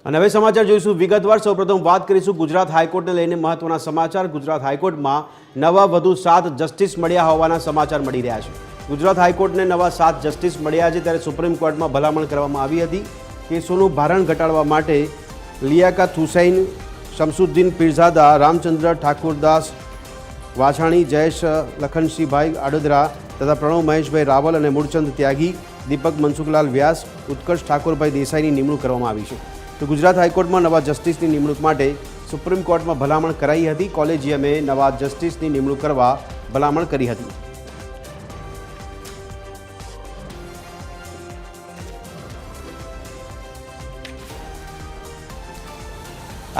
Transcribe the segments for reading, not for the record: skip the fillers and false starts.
અને હવે સમાચાર જોઈશું વિગતવાર। સૌપ્રથમ વાત કરીશું ગુજરાત હાઈકોર્ટને લઈને મહત્વના સમાચાર। ગુજરાત હાઈકોર્ટમાં નવા વધુ 7 જસ્ટિસ મળ્યા હોવાના સમાચાર મળી રહ્યા છે। ગુજરાત હાઈકોર્ટને નવા 7 જસ્ટિસ મળ્યા છે, ત્યારે સુપ્રીમ કોર્ટમાં ભલામણ કરવામાં આવી હતી કેસોનું ભારણ ઘટાડવા માટે લિયાકત હુસૈન, શમસુદ્દીન પીરઝાદા, રામચંદ્ર ઠાકુરદાસ વાછાણી, જયેશ લખનસિંહભાઈ આડોદરા તથા પ્રણવ મહેશભાઈ રાવલ અને મૂળચંદ ત્યાગી, દીપક મનસુખલાલ વ્યાસ, ઉત્કર્ષ ઠાકોરભાઈ દેસાઈની નિમણૂક કરવામાં આવી છે। તો ગુજરાત હાઈકોર્ટમાં નવા જસ્ટિસની નિમણૂક માટે સુપ્રીમ કોર્ટમાં ભલામણ કરાઈ હતી। કોલેજિયમે નવા જસ્ટિસની નિમણૂક કરવા ભલામણ કરી હતી।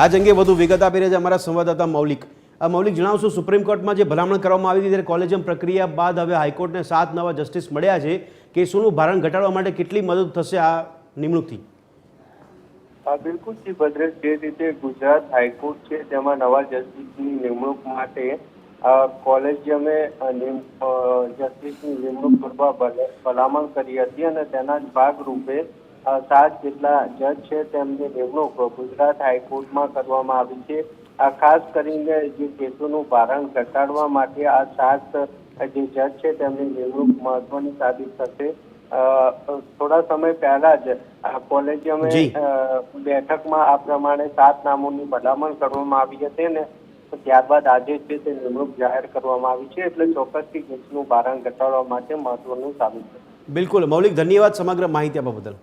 આજ અંગે વધુ વિગત આપી રહ્યા છે અમારા સંવાદદાતા મૌલિક। મૌલિક, જણાવશો સુપ્રીમ કોર્ટમાં જે ભલામણ કરવામાં આવી હતી ત્યારે કોલેજિયમ પ્રક્રિયા બાદ હવે હાઈકોર્ટને 7 નવા જસ્ટિસ મળ્યા છે, કેસોનું ભારણ ઘટાડવા માટે કેટલી મદદ થશે આ નિમણૂકથી? બિલકુલ જી ભદ્રેશ, જે રીતે ગુજરાત હાઈકોર્ટ છે તેમાં નવા જસ્ટિસની નિમણૂક માટે કોલેજિયમે જસ્ટિસની નિમણૂક કરવા ભલામણ કરી હતી અને તેના જ ભાગરૂપે 7 જેટલા જજ છે તેમની નિમણૂક ગુજરાત હાઈકોર્ટમાં કરવામાં આવી છે। ખાસ કરીને જે કેસોનું ભારણ ઘટાડવા માટે આ 7 જે જજ છે તેમની નિમણૂક મહત્વની સાબિત થશે। થોડા સમય પહેલા જ કોલેજિયમે બેઠકમાં આ પ્રમાણે 7 નામોની ભલામણ કરવામાં આવી હતી ને ત્યારબાદ આજે છે તે નિમણૂક જાહેર કરવામાં આવી છે, એટલે ચોક્કસથી કેસનું ભારણ ઘટાડવા માટે મહત્વનું સાબિત થશે। બિલકુલ મૌલિક, ધન્યવાદ સમગ્ર માહિતી આપવા બદલ।